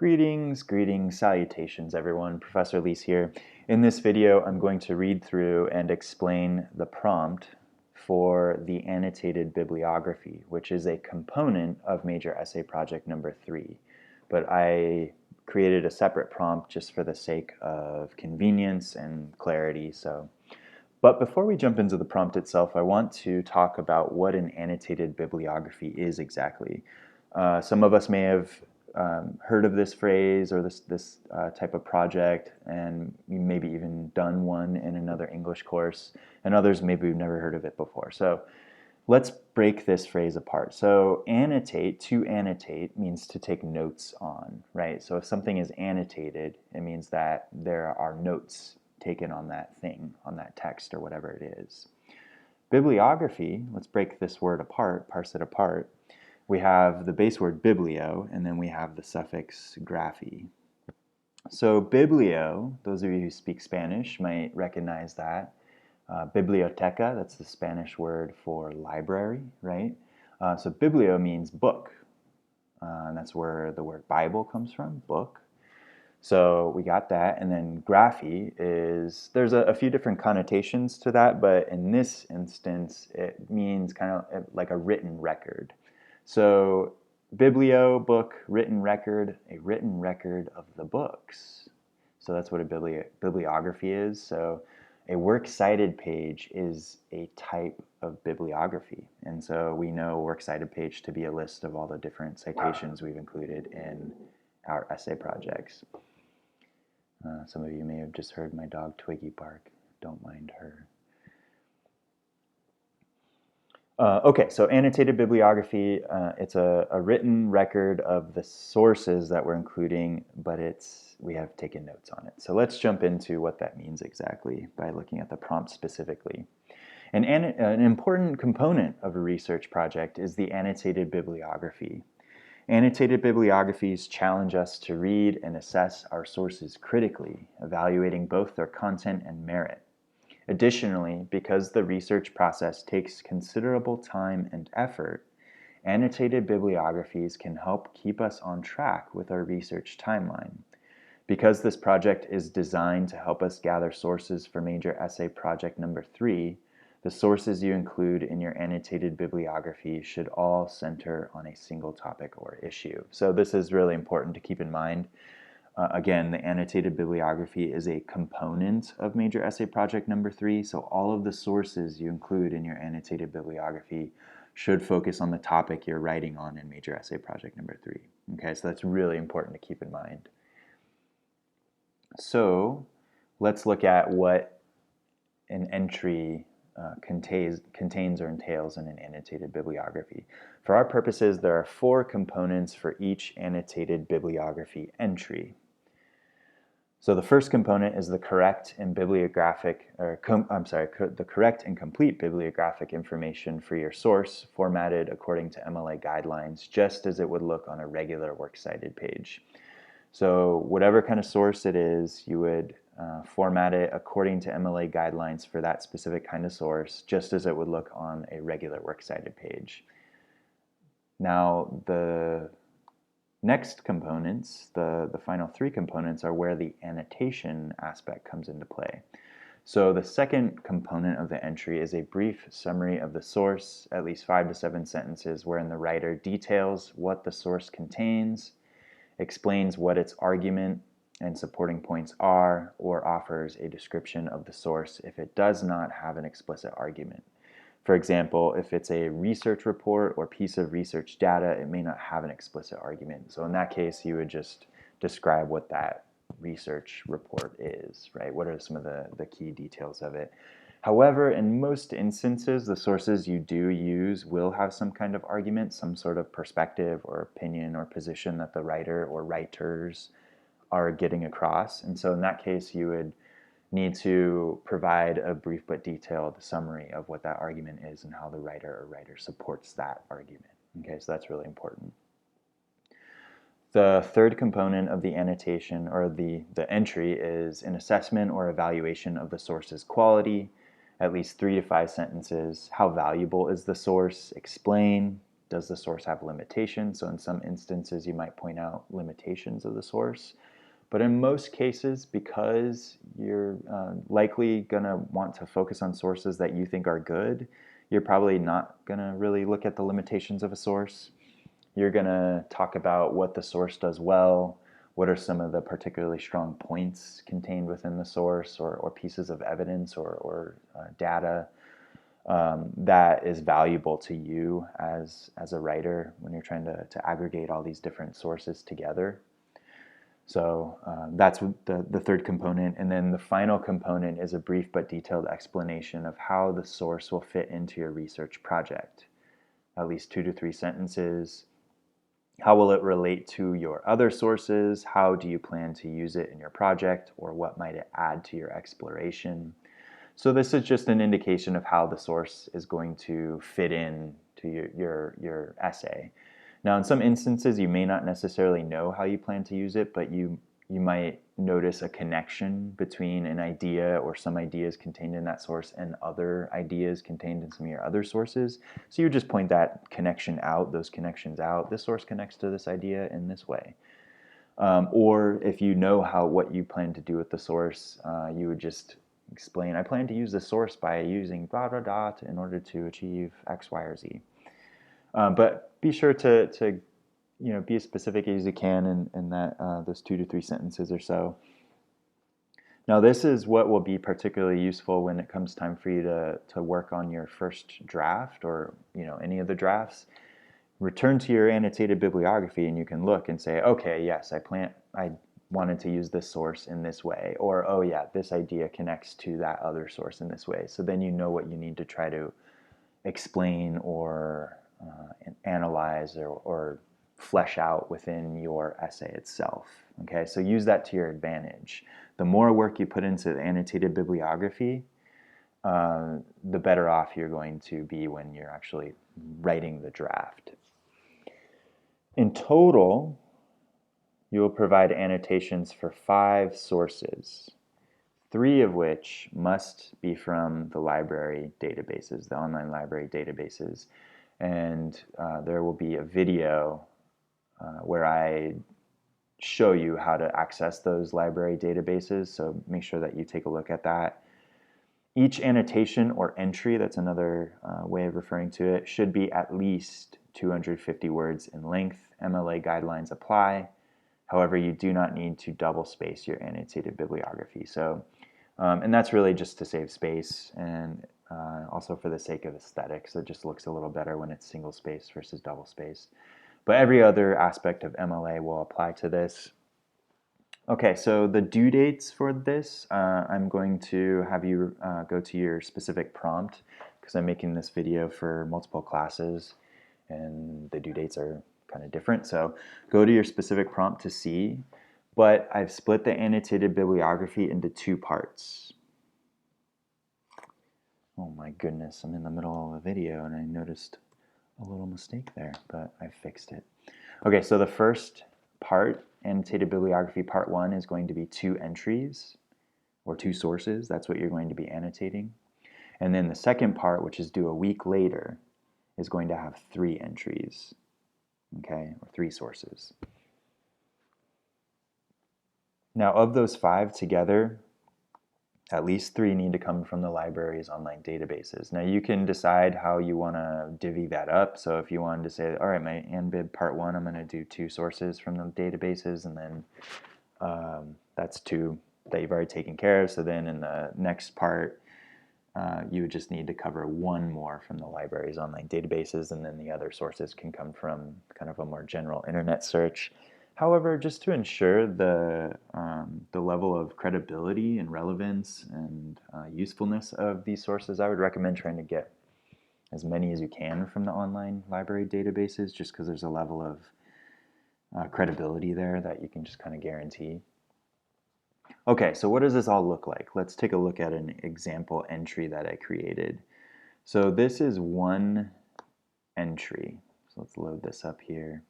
Greetings, salutations everyone. Professor Leis here. In this video, I'm going to read through and explain the prompt for the annotated bibliography, which is a component of major essay project number 3. But I created a separate prompt just for the sake of convenience and clarity. But before we jump into the prompt itself, I want to talk about what an annotated bibliography is exactly. Some of us may have heard of this phrase or this type of project, and maybe even done one in another English course, and others maybe we've never heard of it before. So let's break this phrase apart. So to annotate means to take notes on, right? So if something is annotated, it means that there are notes taken on that thing, on that text or whatever it is. Bibliography, let's break this word apart, parse it apart. We have the base word biblio, and then we have the suffix graphy. So biblio, those of you who speak Spanish might recognize that. Biblioteca, that's the Spanish word for library, right? So biblio means book, and that's where the word Bible comes from, book. So we got that, and then graphy is, there's a few different connotations to that, but in this instance, it means kind of like a written record. So biblio, book, written record, a written record of the books. So that's what a bibliography is. So a works cited page is a type of bibliography. And so we know a works cited page to be a list of all the different citations we've included in our essay projects. Some of you may have just heard my dog Twiggy bark. Don't mind her. Okay, so annotated bibliography, it's a written record of the sources that we're including, but we have taken notes on it. So let's jump into what that means exactly by looking at the prompt specifically. An important component of a research project is the annotated bibliography. Annotated bibliographies challenge us to read and assess our sources critically, evaluating both their content and merit. Additionally, because the research process takes considerable time and effort, annotated bibliographies can help keep us on track with our research timeline. Because this project is designed to help us gather sources for major essay project number 3, the sources you include in your annotated bibliography should all center on a single topic or issue. So this is really important to keep in mind. Again, the annotated bibliography is a component of major essay project number 3, so all of the sources you include in your annotated bibliography should focus on the topic you're writing on in major essay project number 3. Okay, so that's really important to keep in mind. So let's look at what an entry contains or entails in an annotated bibliography. For our purposes, there are 4 components for each annotated bibliography entry. So the first component is the correct and complete bibliographic information for your source, formatted according to MLA guidelines, just as it would look on a regular works cited page. So whatever kind of source it is, you would format it according to MLA guidelines for that specific kind of source, just as it would look on a regular works cited page. Now, the next components, the final 3 components, are where the annotation aspect comes into play. So the second component of the entry is a brief summary of the source, at least 5 to 7 sentences, wherein the writer details what the source contains, explains what its argument and supporting points are, or offers a description of the source if it does not have an explicit argument. For example, if it's a research report or piece of research data, it may not have an explicit argument. So in that case, you would just describe what that research report is, right? What are some of the key details of it? However, in most instances, the sources you do use will have some kind of argument, some sort of perspective or opinion or position that the writer or writers are getting across. And so in that case, you would need to provide a brief but detailed summary of what that argument is and how the writer or writer supports that argument. Okay, so that's really important. The third component of the annotation or the entry is an assessment or evaluation of the source's quality, at least 3 to 5 sentences. How valuable is the source? Explain. does the source have limitations? So in some instances, you might point out limitations of the source. But in most cases, because you're likely going to want to focus on sources that you think are good, you're probably not going to really look at the limitations of a source. You're going to talk about what the source does well, what are some of the particularly strong points contained within the source, or pieces of evidence or data that is valuable to you as a writer when you're trying to aggregate all these different sources together. So that's the third component. And then the final component is a brief but detailed explanation of how the source will fit into your research project. At least 2 to 3 sentences. How will it relate to your other sources? How do you plan to use it in your project? Or what might it add to your exploration? So this is just an indication of how the source is going to fit in to your essay. Now, in some instances, you may not necessarily know how you plan to use it, but you might notice a connection between an idea or some ideas contained in that source and other ideas contained in some of your other sources. So you just point that connection out, those connections out. This source connects to this idea in this way. Or if you know what you plan to do with the source, you would just explain, I plan to use the source by using blah, blah, dot in order to achieve X, Y, or Z. But be sure to be as specific as you can in that those 2 to 3 sentences or so. Now, this is what will be particularly useful when it comes time for you to work on your first draft or any of the drafts. Return to your annotated bibliography and you can look and say, okay, yes, I wanted to use this source in this way, or oh yeah, this idea connects to that other source in this way. So then you know what you need to try to explain or analyze or flesh out within your essay itself. Okay, so use that to your advantage. The more work you put into the annotated bibliography, the better off you're going to be when you're actually writing the draft. In total, you will provide annotations for 5 sources, 3 of which must be from the library databases, the online library databases. And there will be a video where I show you how to access those library databases, so make sure that you take a look at that. Each annotation or entry, that's another way of referring to it, should be at least 250 words in length. MLA guidelines apply. However, you do not need to double space your annotated bibliography. So, and that's really just to save space and also for the sake of aesthetics. It just looks a little better when it's single space versus double spaced. But every other aspect of MLA will apply to this. Okay, so the due dates for this, I'm going to have you go to your specific prompt because I'm making this video for multiple classes and the due dates are kind of different. So go to your specific prompt to see, but I've split the annotated bibliography into 2 parts. Oh my goodness, I'm in the middle of a video and I noticed a little mistake there, but I fixed it. Okay, so the first part, annotated bibliography part 1, is going to be 2 entries or 2 sources. That's what you're going to be annotating. And then the second part, which is due a week later, is going to have 3 entries, okay, or 3 sources. Now, of those 5 together, at least 3 need to come from the library's online databases. Now, you can decide how you want to divvy that up. So if you wanted to say, all right, my AnBib part 1, I'm going to do 2 sources from the databases, and then that's 2 that you've already taken care of. So then in the next part, you would just need to cover 1 more from the library's online databases, and then the other sources can come from kind of a more general internet search. However, just to ensure the level of credibility and relevance and usefulness of these sources, I would recommend trying to get as many as you can from the online library databases, just because there's a level of credibility there that you can just kind of guarantee. Okay, so what does this all look like? Let's take a look at an example entry that I created. So this is one entry. So let's load this up here.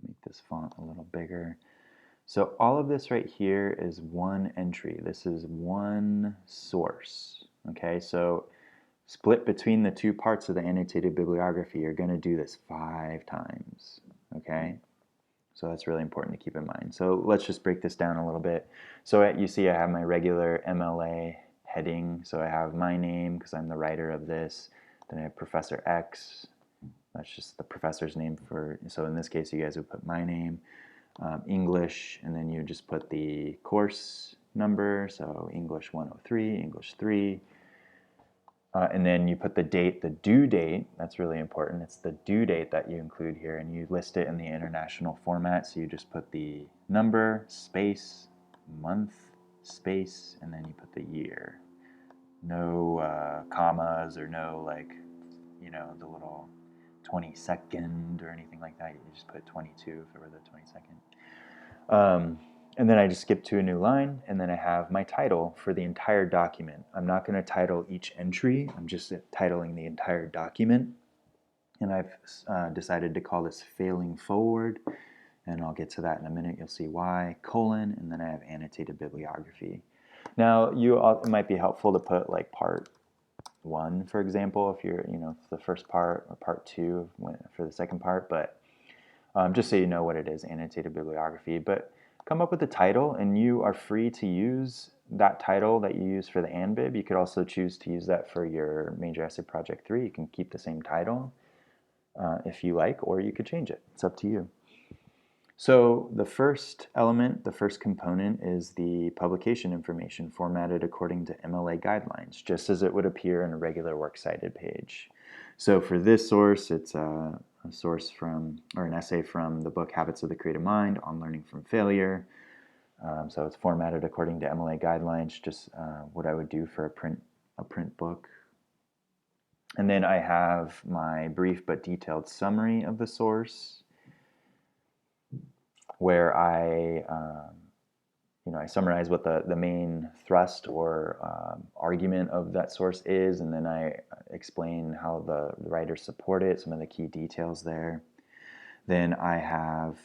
Make this font a little bigger. So all of this right here is one entry. This is one source. Okay, so split between the two parts of the annotated bibliography, you're going to do this 5 times, okay? So that's really important to keep in mind. So let's just break this down a little bit. So you see I have my regular MLA heading. So I have my name because I'm the writer of this. Then I have Professor X. That's just the professor's name for, so in this case you guys would put my name, English, and then you just put the course number. So English 103, English 3. And then you put the date, the due date. That's really important. It's the due date that you include here, and you list it in the international format. So you just put the number, space, month, space, and then you put the year. No commas or no, like, you know, the little 22nd or anything like that. You just put 22 if it were the 22nd. And then I just skip to a new line, and then I have my title for the entire document. I'm not going to title each entry. I'm just titling the entire document. And I've decided to call this Failing Forward, and I'll get to that in a minute. You'll see why, colon, and then I have Annotated Bibliography. Now, it might be helpful to put like part 1, for example, if you're, the first part, or part 2 for the second part, but just so you know what it is, Annotated Bibliography. But come up with a title, and you are free to use that title that you use for the AnBib. You could also choose to use that for your Major Essay Project 3. You can keep the same title if you like, or you could change it. It's up to you. So the first element, the first component, is the publication information formatted according to MLA guidelines, just as it would appear in a regular Works Cited page. So for this source, it's a source from, or an essay from the book Habits of the Creative Mind on Learning from Failure. So it's formatted according to MLA guidelines, just what I would do for a print book. And then I have my brief but detailed summary of the source, where I summarize what the main thrust or argument of that source is, and then I explain how the writers support it, some of the key details there. Then I have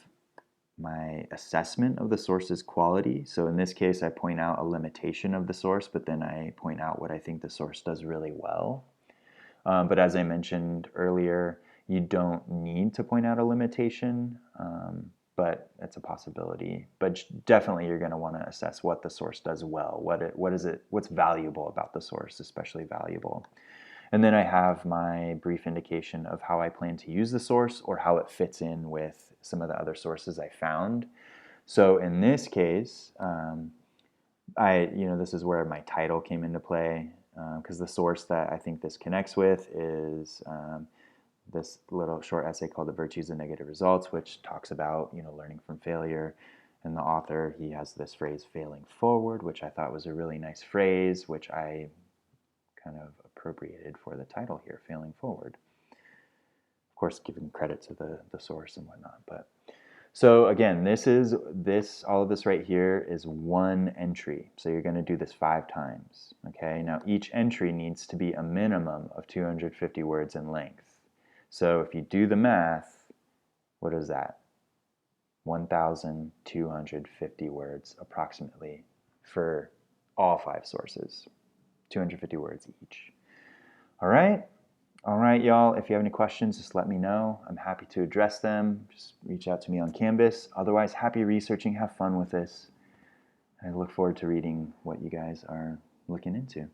my assessment of the source's quality. So in this case, I point out a limitation of the source, but then I point out what I think the source does really well. But as I mentioned earlier, you don't need to point out a limitation, but it's a possibility. But definitely you're going to want to assess what the source does well. What's valuable about the source, especially valuable. And then I have my brief indication of how I plan to use the source or how it fits in with some of the other sources I found. So in this case, this is where my title came into play, because the source that I think this connects with is this little short essay called The Virtues of Negative Results, which talks about learning from failure. And the author, he has this phrase, failing forward, which I thought was a really nice phrase, which I kind of appropriated for the title here, Failing Forward. Of course, giving credit to the source and whatnot. But so again, all of this right here is one entry. So you're going to do this 5 times. Okay. Now each entry needs to be a minimum of 250 words in length. So if you do the math, what is that? 1,250 words approximately for all 5 sources. 250 words each. All right, y'all. If you have any questions, just let me know. I'm happy to address them. Just reach out to me on Canvas. Otherwise, happy researching. Have fun with this. I look forward to reading what you guys are looking into.